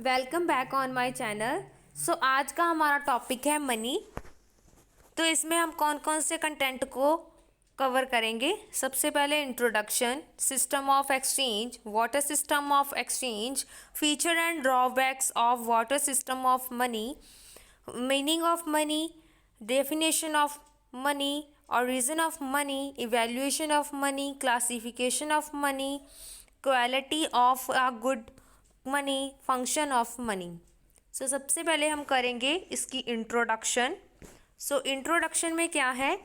Welcome back on my channel. So आज का हमारा टॉपिक है मनी। तो इसमें हम कौन कौन से कंटेंट को कवर करेंगे। सबसे पहले introduction, system of exchange, water system of exchange, feature and drawbacks of water system of money, meaning of money, definition of money, origin of money, evaluation of money, classification of money, quality of a good money, function of money। सो सबसे पहले हम करेंगे इसकी introduction. Introduction में क्या है,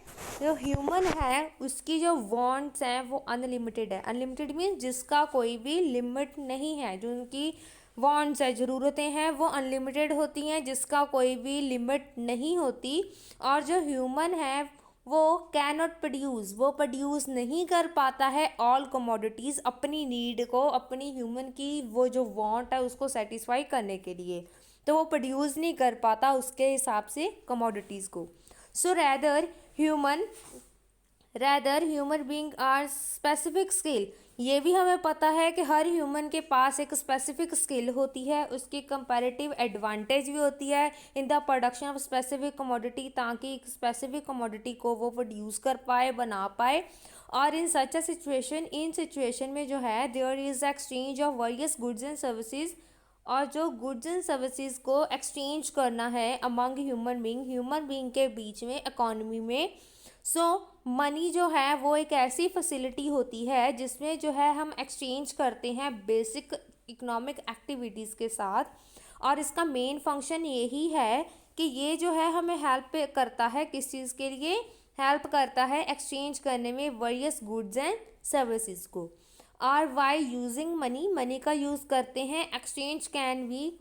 जो human है उसकी जो वांट्स हैं वो अनलिमिटेड है। अनलिमिटेड मीन्स जिसका कोई भी लिमिट नहीं है। जो उनकी वांट्स है, ज़रूरतें हैं, वो अनलिमिटेड होती हैं, जिसका कोई भी लिमिट नहीं होती। और जो ह्यूमन है वो कैन नॉट प्रोड्यूस, वो प्रोड्यूस नहीं कर पाता है ऑल कमोडिटीज़, अपनी नीड को, अपनी ह्यूमन की वो जो वांट है उसको सेटिस्फाई करने के लिए। तो वो प्रोड्यूस नहीं कर पाता उसके हिसाब से कमोडिटीज़ को। So human being are specific skill. ये भी हमें पता है कि हर ह्यूमन के पास एक स्पेसिफिक स्किल होती है, उसकी कंपैरेटिव एडवांटेज भी होती है in the production of specific commodity, ताकि एक स्पेसिफिक कमोडिटी को वो प्रोड्यूस कर पाए, बना पाए। और इन सच अ सिचुएशन, इन सिचुएशन में जो है there is exchange of various goods and services, और जो गुड्स एंड सर्विसेज को एक्सचेंज करना है अमंग ह्यूमन बीइंग के बीच में, इकोनॉमी में। मनी जो है वो एक ऐसी फैसिलिटी होती है जिसमें जो है हम एक्सचेंज करते हैं बेसिक इकोनॉमिक एक्टिविटीज़ के साथ। और इसका मेन फंक्शन यही है कि ये जो है हमें हेल्प करता है, किस चीज़ के लिए हेल्प करता है, एक्सचेंज करने में वेरियस गुड्स एंड सर्विसेज को। और वाई यूजिंग मनी का यूज़ करते हैं। Exchange can be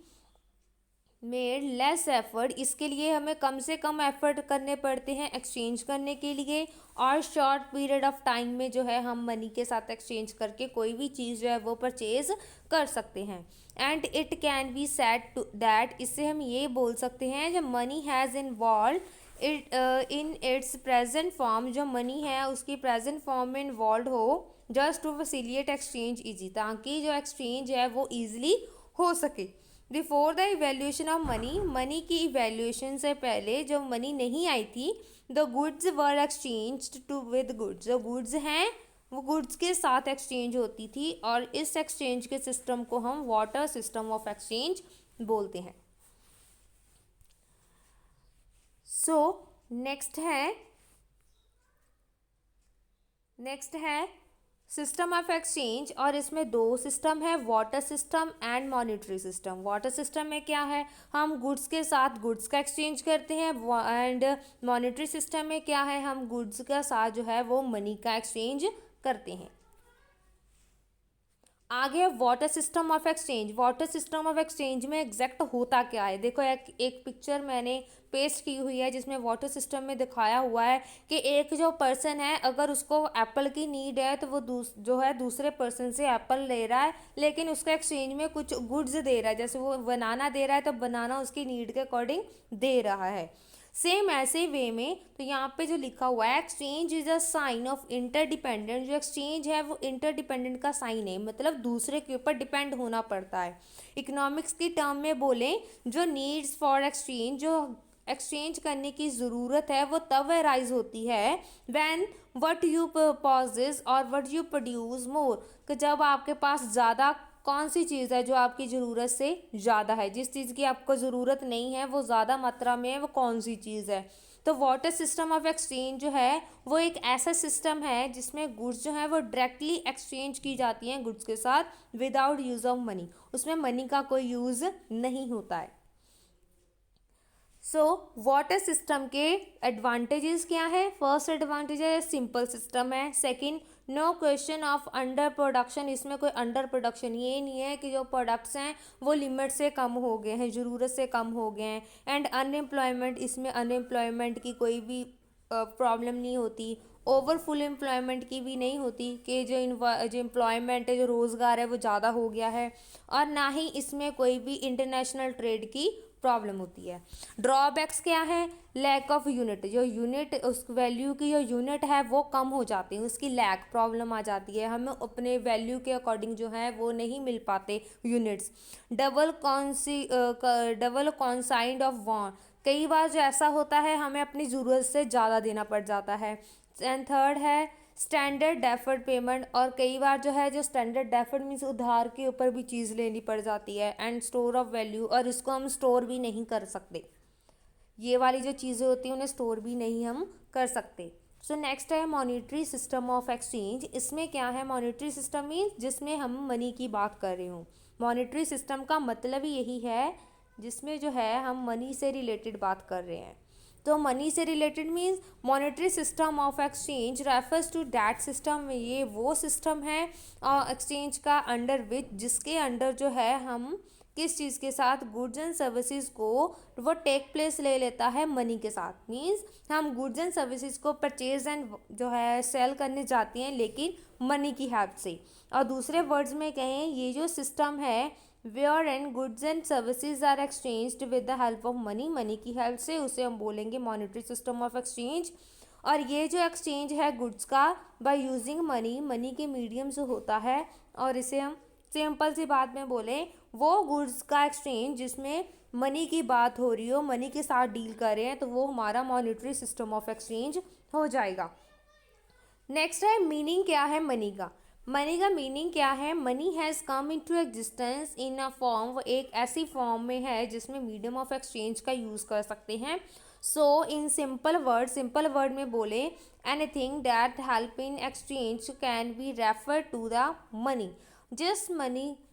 made less effort, इसके लिए हमें कम से कम एफर्ट करने पड़ते हैं एक्सचेंज करने के लिए। और शॉर्ट पीरियड ऑफ टाइम में जो है हम मनी के साथ एक्सचेंज करके कोई भी चीज़ जो है वो परचेज कर सकते हैं। And it can be said to that, इससे हम ये बोल सकते हैं जब money has involve it in its present form, जो मनी है उसकी प्रेजेंट फॉर्म में इन्वॉल्व हो, just to facilitate exchange easy, ताकि जो एक्सचेंज है वो ईजिली हो सके। Before the evolution of money की इवेल्यूशन से पहले जब मनी नहीं आई थी, the goods were exchange to with goods, जो गुड्स हैं वो गुड्स के साथ एक्सचेंज होती थी। और इस एक्सचेंज के सिस्टम को हम वाटर सिस्टम ऑफ एक्सचेंज बोलते हैं। नेक्स्ट है सिस्टम ऑफ एक्सचेंज, और इसमें दो सिस्टम है, water system and monetary system. Water system में क्या है, हम गुड्स के साथ गुड्स का एक्सचेंज करते हैं। एंड मॉनेटरी सिस्टम में क्या है, हम गुड्स का साथ जो है वो मनी का एक्सचेंज करते हैं। आगे water system of exchange. Water system of exchange में एग्जैक्ट होता क्या है, देखो एक पिक्चर मैंने पेस्ट की हुई है जिसमें वाटर सिस्टम में दिखाया हुआ है कि एक जो पर्सन है, अगर उसको एप्पल की नीड है तो वो जो है दूसरे पर्सन से एप्पल ले रहा है, लेकिन उसका एक्सचेंज में कुछ गुड्स दे रहा है। जैसे वो बनाना दे रहा है तो बनाना उसकी नीड के अकॉर्डिंग दे रहा है। सेम ऐसे वे में तो यहाँ पे जो लिखा हुआ है, exchange is a sign of interdependent, जो एक्सचेंज है वो इंटरडिपेंडेंट का साइन है, मतलब दूसरे के ऊपर डिपेंड होना पड़ता है। इकोनॉमिक्स की टर्म में बोलें, जो नीड्स फॉर एक्सचेंज, जो एक्सचेंज करने की ज़रूरत है वो तब अराइज होती है व्हेन व्हाट यू पॉजेज और व्हाट यू प्रोड्यूस मोर, कि जब आपके पास ज़्यादा कौन सी चीज़ है जो आपकी ज़रूरत से ज़्यादा है, जिस चीज़ की आपको ज़रूरत नहीं है वो ज़्यादा मात्रा में है, वो कौन सी चीज़ है। तो वाटर सिस्टम ऑफ एक्सचेंज जो है वो एक ऐसा सिस्टम है जिसमें गुड्स जो है वो डायरेक्टली एक्सचेंज की जाती हैं गुड्स के साथ विदाउट यूज़ ऑफ मनी, उसमें मनी का कोई यूज़ नहीं होता है। वाटर सिस्टम के एडवांटेजेस क्या है। फर्स्ट एडवांटेज है सिंपल सिस्टम है। Second, no question of under production, इसमें कोई अंडर प्रोडक्शन ये नहीं है कि जो प्रोडक्ट्स हैं वो लिमिट से कम हो गए हैं, ज़रूरत से कम हो गए हैं। एंड अनएम्प्लॉयमेंट, इसमें अनएम्प्लॉयमेंट की कोई भी प्रॉब्लम नहीं होती। ओवर फुल एम्प्लॉयमेंट की भी नहीं होती कि जो एम्प्लॉयमेंट है, जो रोज़गार है वो ज़्यादा हो गया है। और ना ही इसमें कोई भी इंटरनेशनल ट्रेड की प्रॉब्लम होती है। ड्रॉबैक्स क्या है? लैक ऑफ यूनिट, जो यूनिट उस वैल्यू की जो यूनिट है वो कम हो जाती है, उसकी लैक प्रॉब्लम आ जाती है, हमें अपने वैल्यू के अकॉर्डिंग जो है वो नहीं मिल पाते यूनिट्स। डबल कॉन्साइंड ऑफ वॉन्ट, कई बार जो ऐसा होता है हमें अपनी ज़रूरत से ज़्यादा देना पड़ जाता है। एंड थर्ड है स्टैंडर्ड डेफर्ड पेमेंट, और कई बार जो है जो स्टैंडर्ड डेफर्ड मीन्स उधार के ऊपर भी चीज़ लेनी पड़ जाती है। एंड स्टोर ऑफ वैल्यू, और इसको हम स्टोर भी नहीं कर सकते, ये वाली जो चीज़ें होती हैं उन्हें स्टोर भी नहीं हम कर सकते। सो नेक्स्ट है मॉनेटरी सिस्टम ऑफ एक्सचेंज। इसमें क्या है? मॉनेटरी सिस्टम मीन्स जिसमें हम मनी की बात कर रहे हूँ। मॉनेटरी सिस्टम का मतलब ही यही है जिसमें जो है हम मनी से रिलेटेड बात कर रहे हैं। तो मनी से related means monetary system of exchange refers to that system, ये वो सिस्टम है एक्सचेंज का अंडर विच, जिसके अंडर जो है हम किस चीज़ के साथ, गुड्स एंड सर्विसेज को वो टेक प्लेस ले लेता है मनी के साथ। मीन्स हम गुड्स एंड सर्विसेज को परचेज एंड जो है सेल करने जाते हैं लेकिन मनी की हेल्प से। और दूसरे वर्ड्स में कहें, ये जो सिस्टम है where and goods and services are exchanged with the help of money, money की हेल्प से, उसे हम बोलेंगे मॉनेटरी सिस्टम ऑफ एक्सचेंज। और ये जो एक्सचेंज है गुड्स का बाय यूजिंग मनी, मनी के मीडियम से होता है। और इसे हम सिंपल सी बात में बोले, वो गुड्स का एक्सचेंज जिसमें मनी की बात हो रही हो, मनी के साथ डील कर रहे हैं, तो वो हमारा मॉनेटरी सिस्टम ऑफ एक्सचेंज हो जाएगा। नेक्स्ट है मीनिंग क्या है मनी का। मनी का मीनिंग क्या है? Money has come into existence in a form, वो एक ऐसी फॉर्म में है जिसमें मीडियम ऑफ एक्सचेंज का यूज़ कर सकते हैं। सो इन सिंपल वर्ड में बोले, anything that help in exchange can be refer to the money.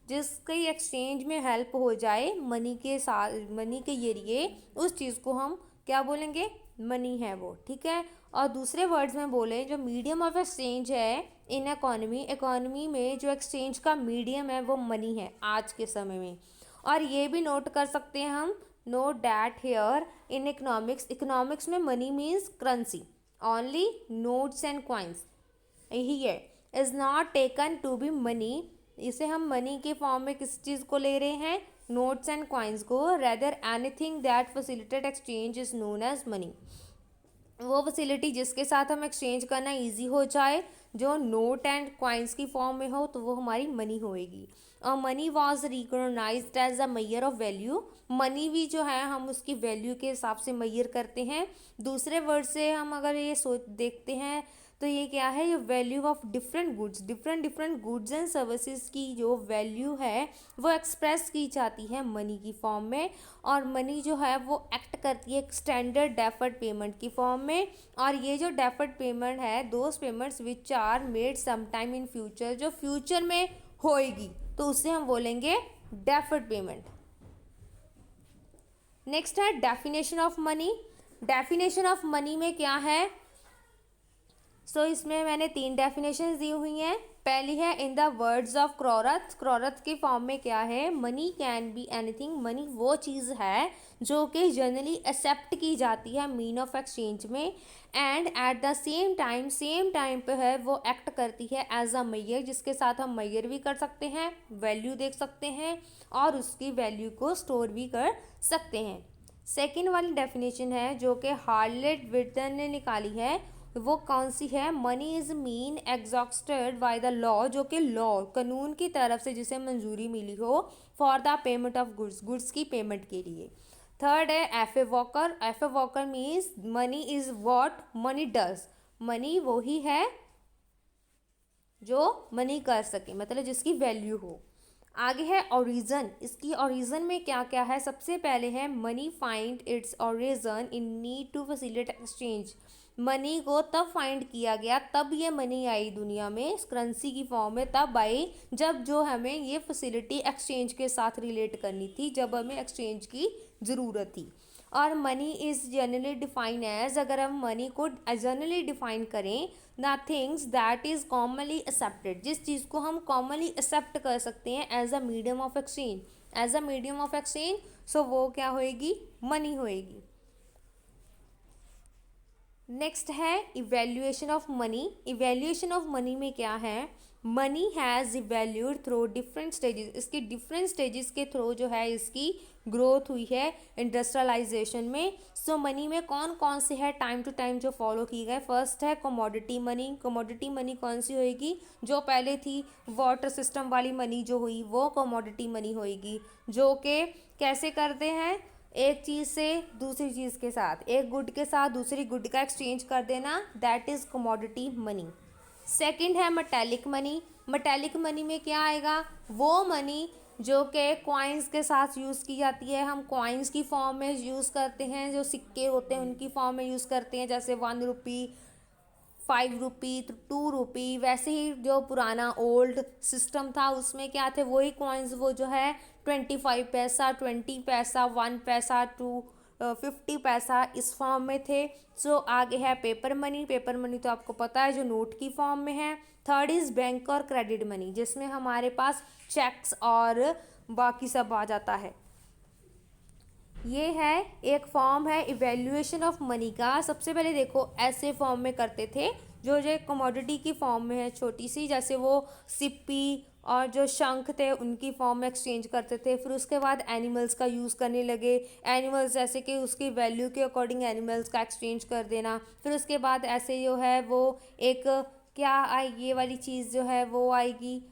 जिसकी एक्सचेंज में हेल्प हो जाए मनी के साथ, मनी के जरिए, उस चीज़ को हम क्या बोलेंगे? मनी है वो, ठीक है। और दूसरे वर्ड्स में बोले, जो मीडियम ऑफ एक्सचेंज है इन इकोनॉमी में जो एक्सचेंज का मीडियम है वो मनी है आज के समय में। और ये भी नोट कर सकते हैं हम, note that here in economics में money means currency only, notes and coins, यही है, is not taken to be money, इसे हम मनी के फॉर्म में किस चीज़ को ले रहे हैं? नोट्स एंड कॉइन्स को। Rather anything that facilitate exchange is known as money, वो फैसिलिटी जिसके साथ हम एक्सचेंज करना इजी हो जाए, जो नोट एंड कॉइन्स की फॉर्म में हो, तो वो हमारी मनी होएगी। और money was recognised as a measure of value, money भी जो है हम उसकी वैल्यू के हिसाब से मैयर करते हैं। दूसरे वर्ड से हम अगर ये सोच देखते हैं तो ये क्या है? ये value of different goods and services की जो वैल्यू है वो एक्सप्रेस की जाती है मनी की फॉर्म में। और मनी जो है वो एक्ट करती है स्टैंडर्ड डेफर्ड पेमेंट की फॉर्म में। और ये जो डेफर्ड पेमेंट है, those payments which are made some time in future, जो फ्यूचर में होएगी, तो उसे हम बोलेंगे डेफर्ड पेमेंट। नेक्स्ट है definition of money. Definition of money में क्या है? सो इसमें मैंने 3 डेफिनेशंस दी हुई हैं। पहली है इन द वर्ड्स ऑफ क्रॉरथ, क्रॉरथ के फॉर्म में क्या है? Money can be anything, money वो चीज़ है जो कि जनरली एक्सेप्ट की जाती है मीन ऑफ एक्सचेंज में, and eight the same time पे है वो एक्ट करती है एज अ मैयर, जिसके साथ हम मैयर भी कर सकते हैं, वैल्यू देख सकते हैं और उसकी वैल्यू को स्टोर भी कर सकते हैं। सेकेंड वाली डेफिनेशन है जो कि हार्लेट विटन ने निकाली है, वो कौन सी है? Money is mean exhausted by the law, जो कि लॉ कानून की तरफ से जिसे मंजूरी मिली हो for the payment of goods की पेमेंट के लिए। थर्ड है F A walker means money is what money does, money वो ही है जो मनी कर सके, मतलब जिसकी वैल्यू हो। आगे है ओरिजन, इसकी ओरिजन में क्या क्या है? सबसे पहले है money find its origin in need to facilitate exchange, money को तब फाइंड किया गया, तब ये मनी आई दुनिया में करेंसी की फॉर्म में, तब आई जब जो हमें ये फैसिलिटी एक्सचेंज के साथ रिलेट करनी थी, जब हमें एक्सचेंज की ज़रूरत थी। और money is generally define as, अगर हम मनी को जनरली डिफाइन करें, the things that is commonly accepted, जिस चीज़ को हम कॉमनली एक्सेप्ट कर सकते हैं as a medium of exchange, so वो क्या होएगी? मनी होएगी। नेक्स्ट है evaluation of money. Evaluation of money में क्या है? Money has valued through different stages, इसकी डिफरेंट स्टेजेस के थ्रू जो है इसकी ग्रोथ हुई है इंडस्ट्रियलाइजेशन में। सो मनी में कौन कौन से है टाइम टू टाइम जो फॉलो की गए। फर्स्ट है कमोडिटी मनी। कमोडिटी मनी कौन सी होएगी, जो पहले थी वाटर सिस्टम वाली मनी जो हुई वो कमोडिटी मनी होएगी, जो कि कैसे करते हैं, एक चीज़ से दूसरी चीज़ के साथ, एक गुड के साथ दूसरी गुड का एक्सचेंज कर देना, that is commodity money. Second है मेटालिक मनी। मेटालिक मनी में क्या आएगा, वो मनी जो कि कॉइन्स के साथ यूज़ की जाती है, हम कॉइन्स की फॉर्म में यूज़ करते हैं, जो सिक्के होते हैं उनकी फॉर्म में यूज़ करते हैं, जैसे 1 रुपी, 5 रुपी, 2 रुपी। वैसे ही जो पुराना ओल्ड सिस्टम था उसमें क्या थे, वही कॉइन्स वो जो है 25 पैसा, 20 पैसा, 1 पैसा, 50 पैसा इस फॉर्म में थे। सो आगे है पेपर मनी। पेपर मनी तो आपको पता है जो नोट की फॉर्म में है। थर्ड इज़ बैंक और क्रेडिट मनी, जिसमें हमारे पास चेक्स और बाकी सब आ जाता है। ये है एक फॉर्म है इवेल्युएशन ऑफ मनी का। सबसे पहले देखो ऐसे फॉर्म में करते थे, जो कमोडिटी की फॉर्म में है छोटी सी, जैसे वो सिप्पी और जो शंख थे उनकी फॉर्म में एक्सचेंज करते थे। फिर उसके बाद एनिमल्स का यूज़ करने लगे, एनिमल्स जैसे कि उसकी वैल्यू के अकॉर्डिंग एनिमल्स का एक्सचेंज कर देना। फिर उसके बाद ऐसे जो है वो एक क्या आएगी, ये वाली चीज़ जो है वो आएगी,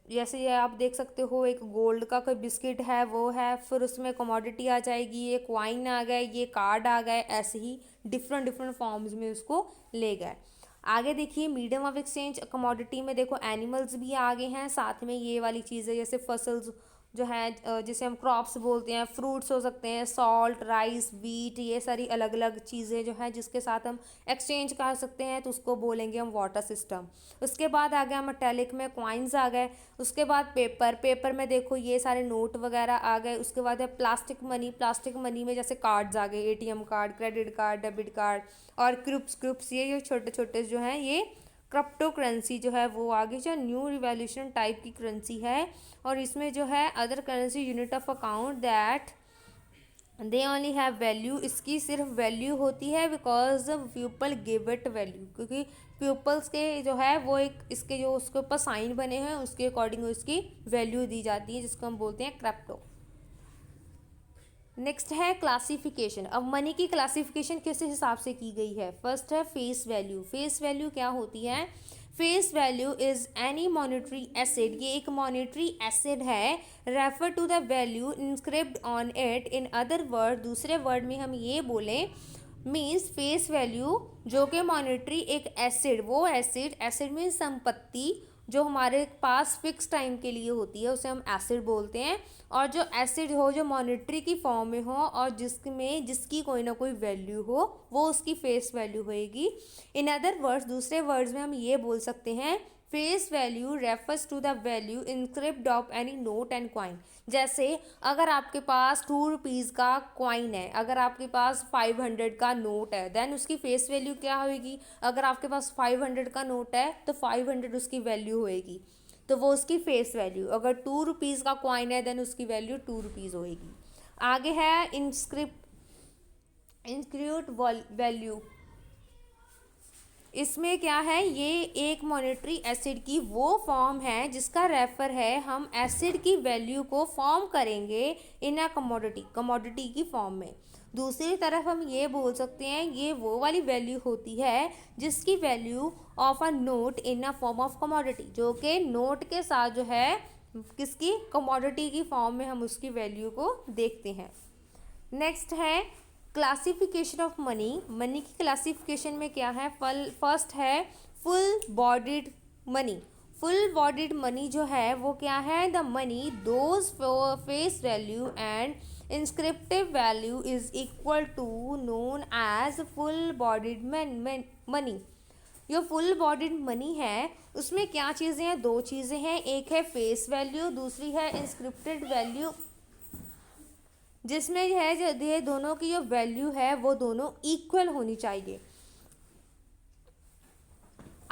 जैसे ये आप देख सकते हो एक गोल्ड का कोई बिस्किट है वो है, फिर उसमें कमोडिटी आ जाएगी, ये क्वाइन आ गए, ये कार्ड आ गए, ऐसे ही डिफरेंट डिफरेंट फॉर्म्स में उसको ले गए। आगे देखिए मीडियम ऑफ एक्सचेंज कमोडिटी में देखो एनिमल्स भी आगे हैं, साथ में ये वाली चीज़ें जैसे फसल्स जो है, जिसे हम क्रॉप्स बोलते हैं, फ्रूट्स हो सकते हैं, सॉल्ट, राइस, वीट, ये सारी अलग अलग चीज़ें जो हैं जिसके साथ हम एक्सचेंज कर सकते हैं, तो उसको बोलेंगे हम वाटर सिस्टम। उसके बाद आ गया मेटालिक में कॉइन्स आ गए। उसके बाद पेपर, पेपर में देखो ये सारे नोट वगैरह आ गए। उसके बाद है प्लास्टिक मनी। प्लास्टिक मनी में जैसे कार्ड्स आ गए, ATM card, credit card, debit card और क्रिप्स, ये छोटे छोटे जो हैं ये क्रिप्टो करेंसी जो है वो आगे जो न्यू रिवॉल्यूशन टाइप की करेंसी है। और इसमें जो है other currency unit of account that they only have value, इसकी सिर्फ वैल्यू होती है because people give it value, क्योंकि पीपल्स के जो है वो एक इसके जो उसके ऊपर साइन बने हैं उसके अकॉर्डिंग उसकी वैल्यू दी जाती है, जिसको हम बोलते हैं क्रिप्टो। नेक्स्ट है क्लासिफिकेशन। अब मनी की क्लासिफिकेशन किस हिसाब से की गई है। फर्स्ट है फेस वैल्यू। फेस वैल्यू क्या होती है, face value is any monetary asset, ये एक मॉनेटरी एसिड है, refer to the value inscript on it. In other word, दूसरे वर्ड में हम ये बोलें, मीन्स फेस वैल्यू जो कि मॉनेटरी एक एसिड, वो एसिड मीन्स संपत्ति जो हमारे पास फिक्स टाइम के लिए होती है उसे हम एसिड बोलते हैं। और जो एसिड हो जो मॉनेटरी की फॉर्म में हो और जिसकी कोई ना कोई वैल्यू हो, वो उसकी फेस वैल्यू होएगी। इन अदर वर्ड्स, दूसरे वर्ड्स में हम ये बोल सकते हैं, face value refers to the value inscript of any note and coin. जैसे अगर आपके पास 2 रुपीज़ का कॉइन है, अगर आपके पास 500 का नोट है, देन उसकी फेस वैल्यू क्या होगी। अगर आपके पास 500 का नोट है तो 500 उसकी वैल्यू होएगी, तो वो उसकी फेस वैल्यू। अगर 2 रुपीज़ का कॉइन है देन उसकी वैल्यू 2 रुपीज़ होएगी। आगे है इंस्क्रिप्ट वैल्यू। इसमें क्या है, ये एक मॉनेटरी एसिड की वो फॉर्म है जिसका रेफर है, हम एसिड की वैल्यू को फॉर्म करेंगे इन अ कमोडिटी की फॉर्म में। दूसरी तरफ हम ये बोल सकते हैं ये वो वाली वैल्यू होती है जिसकी value of a note in a form of commodity, जो कि नोट के साथ जो है किसकी कमोडिटी की फॉर्म में हम उसकी वैल्यू को देखते हैं। नेक्स्ट है क्लासिफिकेशन ऑफ मनी। मनी की क्लासिफिकेशन में क्या है, फर्स्ट है full bodied money. Full bodied money जो है वो क्या है, the money those face value and inscriptive value is equal to known as full bodied money. जो फुल बॉडीड मनी है उसमें क्या चीज़ें हैं, 2 चीज़ें हैं, एक है फेस वैल्यू, दूसरी है इंस्क्रिप्टेड वैल्यू, जिसमें है जो ये दोनों की जो वैल्यू है वो दोनों इक्वल होनी चाहिए।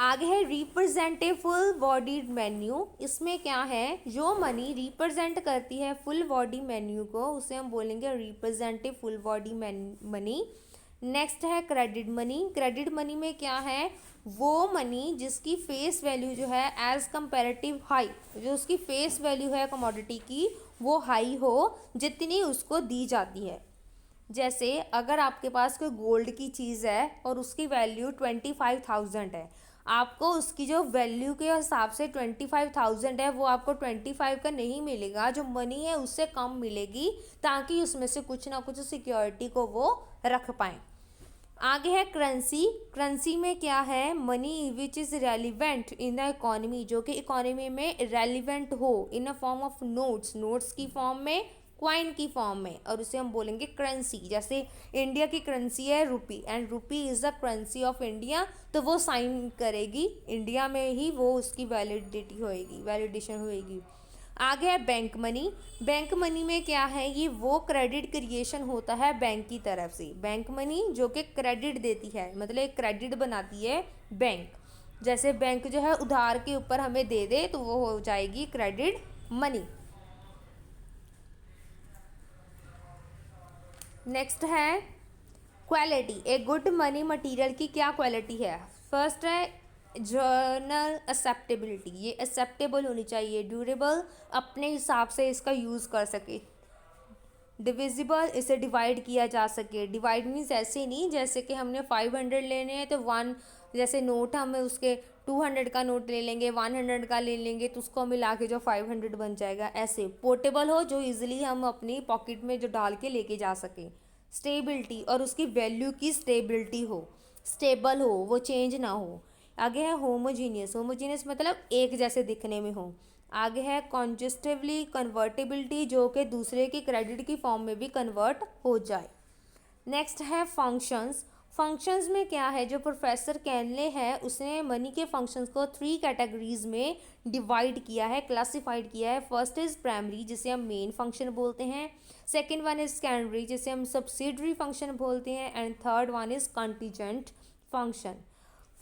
आगे है रिप्रेजेंटेटिव फुल बॉडीड मेन्यू। इसमें क्या है, जो मनी रिप्रेजेंट करती है फुल बॉडी मेन्यू को उसे हम बोलेंगे representative full body money. Next है क्रेडिट मनी। क्रेडिट मनी में क्या है, वो मनी जिसकी फेस वैल्यू जो है एज कंपेरेटिव हाई, जो उसकी फेस वैल्यू है कमोडिटी की वो हाई हो जितनी उसको दी जाती है। जैसे अगर आपके पास कोई गोल्ड की चीज़ है और उसकी वैल्यू 25,000 है, आपको उसकी जो वैल्यू के हिसाब से 25,000 है वो आपको 25 का नहीं मिलेगा, जो मनी है उससे कम मिलेगी, ताकि उसमें से कुछ ना कुछ सिक्योरिटी को वो रख पाएँ। आगे है करेंसी। करेंसी में क्या है, money which is relevant in the economy, जो कि इकोनॉमी में रेलिवेंट हो in a form of notes, notes की फॉर्म में, क्वाइन की फॉर्म में, और उसे हम बोलेंगे करेंसी। जैसे इंडिया की करेंसी है rupee, and rupee is the currency of India, तो वो साइन करेगी इंडिया में ही, वो उसकी वैलिडिटी होएगी, वैलिडेशन होएगी। आगे है बैंक मनी। बैंक मनी में क्या है, ये वो क्रेडिट क्रिएशन होता है बैंक की तरफ से, बैंक मनी जो कि क्रेडिट देती है, मतलब एक क्रेडिट बनाती है बैंक। जैसे बैंक जो है उधार के ऊपर हमें दे दे तो वो हो जाएगी क्रेडिट मनी। नेक्स्ट है quality. A good money material की क्या क्वालिटी है। फर्स्ट है जर्नल एक्सेप्टेबिलिटी, ये एक्सेप्टेबल होनी चाहिए, ड्यूरेबल, अपने हिसाब से इसका यूज़ कर सके। डिविजिबल, इसे डिवाइड किया जा सके। डिवाइड मीन्स ऐसे नहीं जैसे कि हमने 500 लेने हैं तो वन, जैसे नोट हमें उसके 200 का नोट ले लेंगे, 100 का ले लेंगे, तो उसको मिला के जो 500 बन जाएगा। ऐसे पोर्टेबल हो, जो इजीली हम अपनी पॉकेट में जो डाल के लेके जा सकें। स्टेबिलिटी, और उसकी वैल्यू की स्टेबिलिटी हो, स्टेबल हो, वो चेंज ना हो। आगे है होमोजीनियस। होमोजीनियस मतलब एक जैसे दिखने में हो। आगे है कॉन्जेस्टिवली कन्वर्टेबिलिटी, जो कि दूसरे की क्रेडिट की फॉर्म में भी कन्वर्ट हो जाए। नेक्स्ट है फंक्शंस। फंक्शंस में क्या है, जो प्रोफेसर कैनले है उसने मनी के फंक्शंस को 3 कैटेगरीज में डिवाइड किया है, क्लासिफाइड किया है। फर्स्ट इज़ प्राइमरी, जिसे हम मेन फंक्शन बोलते हैं। सेकेंड वन इज़ सेकेंडरी, जिसे हम सब्सिडरी फंक्शन बोलते हैं। And third one is contingent function.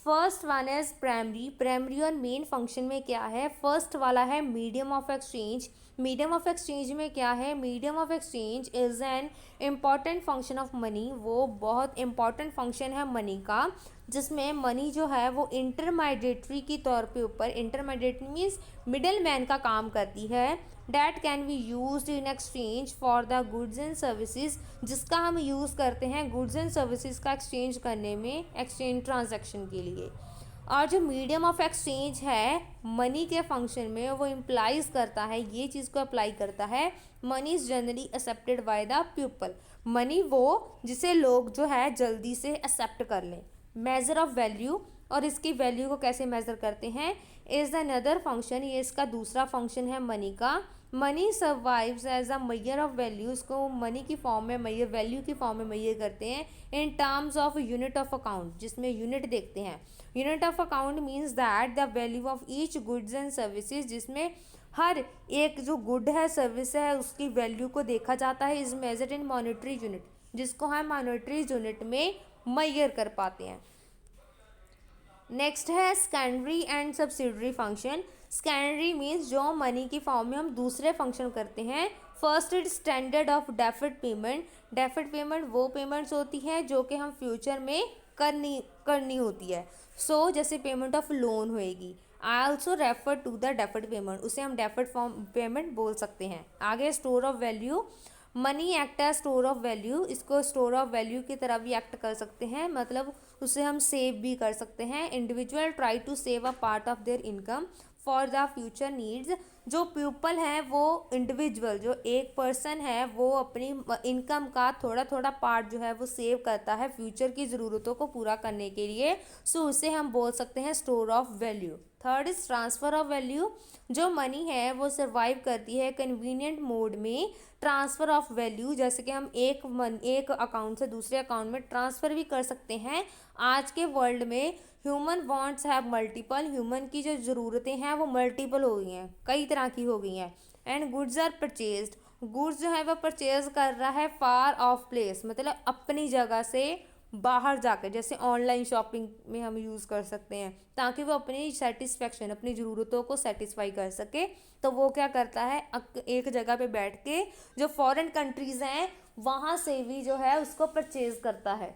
First one is primary. Primary और मेन फंक्शन में क्या है, फर्स्ट वाला है medium of exchange. Medium of exchange में क्या है, medium of exchange is an important function of money, वो बहुत इंपॉर्टेंट फंक्शन है मनी का, जिसमें मनी जो है वो इंटरमीडिएटरी की तौर पे ऊपर, इंटरमीडिएटरी मीन्स मिडल मैन का काम करती है। That can be use in exchange for the goods and services, जिसका हम यूज़ करते हैं गुड्स एंड सर्विसेज का एक्सचेंज करने में, एक्सचेंज ट्रांजैक्शन के लिए। और जो मीडियम ऑफ एक्सचेंज है मनी के फंक्शन में, वो इम्प्लाइज करता है, ये चीज़ को अप्लाई करता है, money is generally accepted by the people, money वो जिसे लोग जो है जल्दी से एक्सेप्ट कर लें। मेज़र ऑफ वैल्यू, और इसकी वैल्यू को कैसे मेज़र करते हैं, इज़ अनदर फंक्शन, ये इसका दूसरा फंक्शन है मनी का। Money survives as a measure of value, इसको मनी की फॉर्म में मैयर, वैल्यू की फॉर्म में मैयर करते हैं in terms of unit of account, जिसमें यूनिट देखते हैं। Unit of account means that the value of each goods and services, जिसमें हर एक जो गुड है, सर्विस है, उसकी वैल्यू को देखा जाता है। Is measured in monetary unit, जिसको हम मॉनेटरी यूनिट में मैयर कर पाते हैं। नेक्स्ट है secondary and subsidiary function. Secondary means जो मनी की फॉर्म में हम दूसरे फंक्शन करते हैं। First is standard of deferred payment. Deferred payment वो पेमेंट्स होती हैं जो कि हम फ्यूचर में करनी होती है। सो जैसे पेमेंट ऑफ लोन होएगी, I also refer to the deferred payment, उसे हम डेफर्ड फॉर्म पेमेंट बोल सकते हैं। आगे store of value. Money act as store of value, इसको स्टोर ऑफ वैल्यू की तरह भी एक्ट कर सकते हैं, मतलब उसे हम सेव भी कर सकते हैं। Individual try to save a part of their income for the future needs. जो पीपल हैं वो इंडिविजुअल, जो एक पर्सन है वो अपनी इनकम का थोड़ा थोड़ा पार्ट जो है वो सेव करता है फ्यूचर की ज़रूरतों को पूरा करने के लिए। सो उसे हम बोल सकते हैं store of value. Third is transfer of value. जो मनी है वो सर्वाइव करती है कन्वीनियंट मोड में ट्रांसफ़र ऑफ वैल्यू, जैसे कि हम एक अकाउंट से दूसरे अकाउंट में ट्रांसफ़र भी कर सकते हैं। आज के वर्ल्ड में human wants have multiple, human की जो ज़रूरतें हैं वो मल्टीपल हो गई हैं, कई तरह की हो गई हैं। And goods are purchased, goods जो है वो परचेज कर रहा है फार ऑफ प्लेस, मतलब अपनी जगह से बाहर जाकर, जैसे ऑनलाइन शॉपिंग में हम यूज़ कर सकते हैं, ताकि वो अपनी सेटिस्फेक्शन, अपनी ज़रूरतों को सेटिस्फाई कर सके। तो वो क्या करता है, एक जगह पे बैठ के जो फॉरेन कंट्रीज़ हैं वहाँ से भी जो है उसको परचेज़ करता है।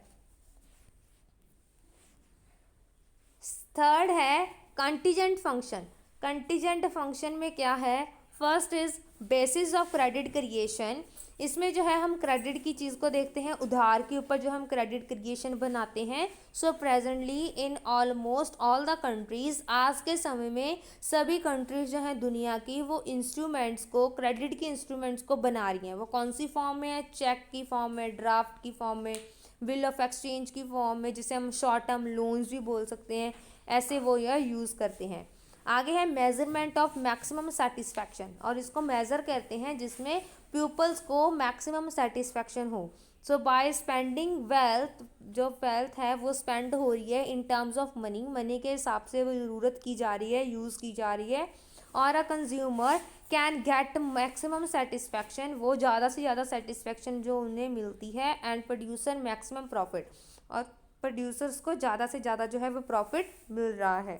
थर्ड है कंटीजेंट फंक्शन। कंटीजेंट फंक्शन में क्या है, first is basis of credit creation. इसमें जो है हम क्रेडिट की चीज़ को देखते हैं, उधार के ऊपर जो हम क्रेडिट क्रिएशन बनाते हैं। So presently in almost all the countries, आज के समय में सभी कंट्रीज जो हैं दुनिया की, वो इंस्ट्रूमेंट्स को, क्रेडिट के इंस्ट्रूमेंट्स को बना रही हैं। वो कौन सी फॉर्म में है, चेक की फॉर्म में, ड्राफ्ट की फॉर्म में, बिल ऑफ एक्सचेंज की फॉर्म में, जिसे हम शॉर्ट टर्म लोन्स भी बोल सकते हैं, ऐसे वो यह यूज़ करते हैं। आगे है मेजरमेंट ऑफ मैक्सिमम सेटिस्फैक्शन, और इसको मेज़र कहते हैं जिसमें पीपल्स को मैक्सिमम सेटिस्फैक्शन हो। सो बाय स्पेंडिंग वेल्थ, जो वेल्थ है वो स्पेंड हो रही है इन टर्म्स ऑफ मनी, मनी के हिसाब से वो ज़रूरत की जा रही है, यूज़ की जा रही है। और a consumer can get maximum satisfaction, वो ज़्यादा से ज़्यादा सेटिस्फैक्शन जो उन्हें मिलती है, एंड प्रोड्यूसर मैक्सिमम प्रॉफिट, और प्रोड्यूसर्स को ज़्यादा से ज़्यादा जो है वो प्रॉफिट मिल रहा है।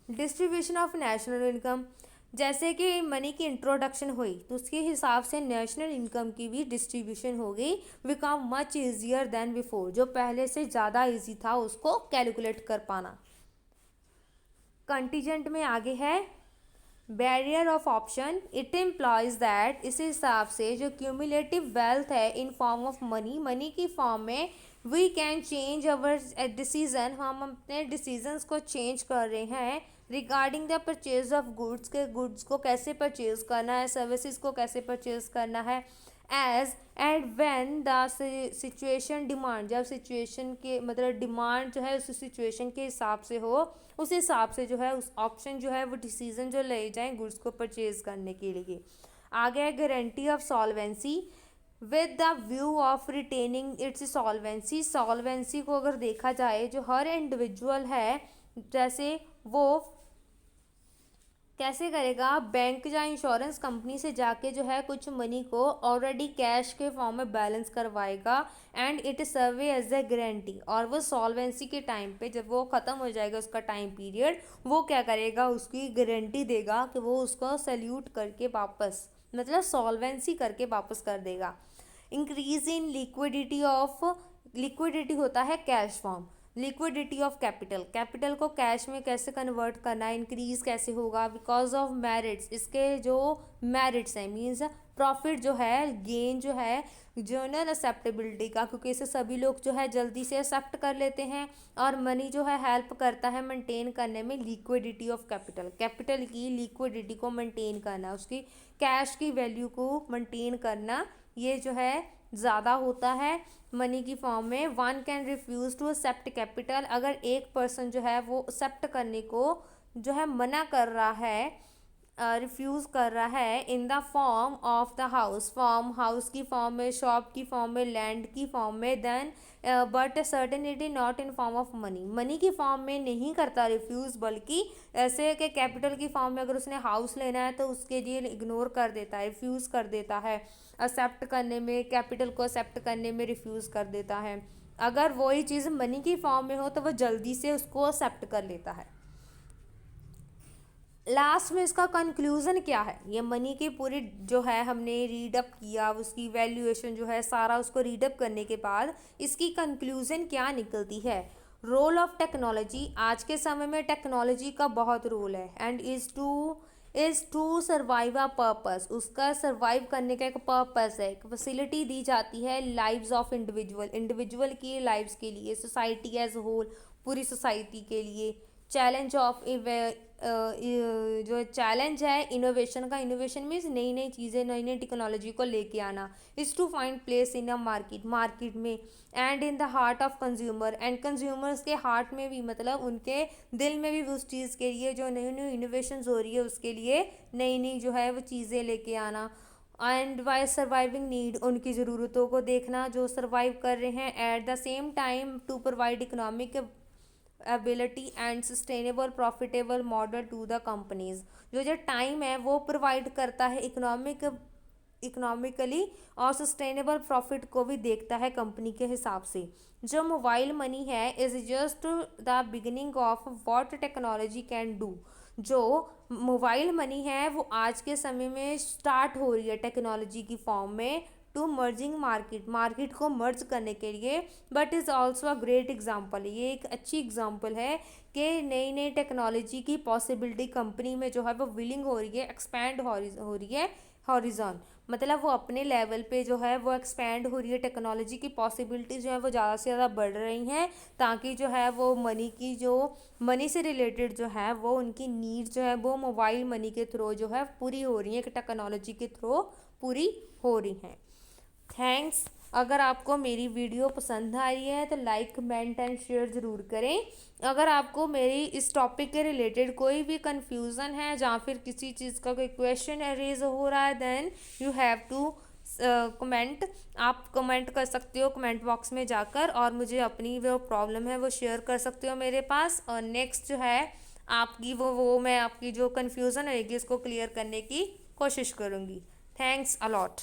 डिस्ट्रीब्यूशन ऑफ नेशनल इनकम, जैसे कि मनी की इंट्रोडक्शन हुई तो उसके हिसाब से नेशनल इनकम की भी डिस्ट्रीब्यूशन हो गई, become much easier than before, जो पहले से ज़्यादा इजी था उसको कैलकुलेट कर पाना। कंटीजेंट में आगे है barrier of option, it employs that, इस हिसाब से जो क्यूमुलेटिव वेल्थ है in form of money, money की फॉर्म में, we can change our decision, हम अपने डिसीजंस को चेंज कर रहे हैं regarding the purchase of goods, के गुड्स को कैसे परचेज करना है, सर्विसेज को कैसे परचेज करना है, as and when the situation demand, जब सिचुएशन के मतलब डिमांड जो है उस सिचुएशन के हिसाब से हो, उस हिसाब से जो है उस ऑप्शन जो है वो डिसीजन जो ले जाएं गुड्स को परचेज करने के लिए। आगे है guarantee of solvency, with the view of retaining it's solvency, solvency को अगर देखा जाए, जो हर इंडिविजुअल है जैसे वो कैसे करेगा, बैंक या इंश्योरेंस कंपनी से जाके जो है कुछ मनी को ऑलरेडी कैश के फॉर्म में बैलेंस करवाएगा, and it serves as a guarantee, और वो सॉल्वेंसी के टाइम पे जब वो ख़त्म हो जाएगा उसका टाइम पीरियड, वो क्या करेगा, उसकी गारंटी देगा कि वो उसको सैल्यूट करके वापस, मतलब सॉल्वेंसी करके वापस कर देगा। Increase in liquidity of, liquidity होता है cash form, liquidity of capital, capital को कैश में कैसे कन्वर्ट करना है, इंक्रीज कैसे होगा, बिकॉज ऑफ मेरिट्स, इसके जो मेरिट्स हैं, मीन्स प्रॉफिट जो है, गेन जो है जनरल एक्सेप्टेबिलिटी का, क्योंकि इसे सभी लोग जो है जल्दी से एक्सेप्ट कर लेते हैं, और मनी जो है हेल्प करता है मेंटेन करने में लिक्विडिटी ऑफ कैपिटल, कैपिटल की लिक्विडिटी को मेंटेन करना, उसकी कैश की वैल्यू को मेंटेन करना, ये जो है ज़्यादा होता है मनी की फॉर्म में। One can refuse to accept capital, अगर एक पर्सन जो है वो एक्सेप्ट करने को जो है मना कर रहा है, रिफ्यूज़ कर रहा है in the form of the house, form house की फॉर्म में, शॉप की फॉर्म में, लैंड की फॉर्म में, then but certainty not in form of money, money की फॉर्म में नहीं करता रिफ्यूज़, बल्कि ऐसे कि कैपिटल की फॉर्म में अगर उसने हाउस लेना है तो उसके लिए इग्नोर कर देता है, रिफ्यूज़ कर देता है, एक्सेप्ट करने में, कैपिटल को एक्सेप्ट करने में रिफ्यूज़ कर देता है। अगर वही चीज़ मनी की फॉर्म में हो तो वो जल्दी से उसको एक्सेप्ट कर लेता है। लास्ट में इसका कंक्लूज़न क्या है, ये मनी की पूरी जो है हमने रीडअप किया, उसकी वैल्यूएशन जो है सारा उसको रीडअप करने के बाद इसकी कंक्लूज़न क्या निकलती है। रोल ऑफ टेक्नोलॉजी, आज के समय में टेक्नोलॉजी का बहुत रोल है, and is to survive a purpose, उसका सर्वाइव करने का एक पर्पस है, एक फैसिलिटी दी जाती है लाइव्स ऑफ इंडिविजुअल, इंडिविजुअल की लाइव्स के लिए, सोसाइटी एज होल, पूरी सोसाइटी के लिए। चैलेंज ऑफ जो चैलेंज है इनोवेशन का, इनोवेशन मीन्स नई नई चीज़ें, नई नई टेक्नोलॉजी को लेके आना, is to find place in a market, market में, and in the heart of consumer, एंड कंज्यूमर्स के हार्ट में भी, मतलब उनके दिल में भी उस चीज़ के लिए जो नई नई इनोवेशन हो रही है उसके लिए नई नई जो है वो चीज़ें लेके आना। एंड वाई सर्वाइविंग नीड, उनकी ज़रूरतों को देखना जो सर्वाइव कर रहे हैं, at the same time to provide economic ability and sustainable profitable model to the companies, जो टाइम है वो प्रोवाइड करता है इकोनॉमिकली और सस्टेनेबल प्रॉफिट को भी देखता है कंपनी के हिसाब से। जो मोबाइल मनी है is just the beginning of what technology can do, जो मोबाइल मनी है वो आज के समय में स्टार्ट हो रही है टेक्नोलॉजी की फॉर्म में, टू मर्जिंग मार्केट को मर्ज करने के लिए, but is also a great example. ये एक अच्छी एग्जाम्पल है कि नई नई टेक्नोलॉजी की पॉसिबिलिटी कंपनी में जो है वो विलिंग हो रही है, एक्सपैंड हो रही है हॉरिजॉन, मतलब वो अपने लेवल पे जो है वो एक्सपैंड हो रही है, टेक्नोलॉजी की पॉसिबिलिटी जो है वो ज़्यादा से ज़्यादा बढ़ रही हैं, ताकि जो है वो मनी से रिलेटेड जो है वो उनकी नीड जो है वो मोबाइल मनी के थ्रू जो है पूरी हो रही है, कि टेक्नोलॉजी के थ्रू पूरी हो रही हैं। थैंक्स। अगर आपको मेरी वीडियो पसंद आ रही है तो लाइक कमेंट एंड शेयर ज़रूर करें। अगर आपको मेरी इस टॉपिक के रिलेटेड कोई भी कंफ्यूजन है या फिर किसी चीज़ का कोई क्वेश्चन रेज हो रहा है, then you have to comment. आप कमेंट कर सकते हो कमेंट बॉक्स में जाकर, और मुझे अपनी जो प्रॉब्लम है वो शेयर कर सकते हो मेरे पास, और नेक्स्ट जो है आपकी वो मैं आपकी जो कन्फ्यूज़न रहेगी उसको क्लियर करने की कोशिश करूँगी। Thanks a lot.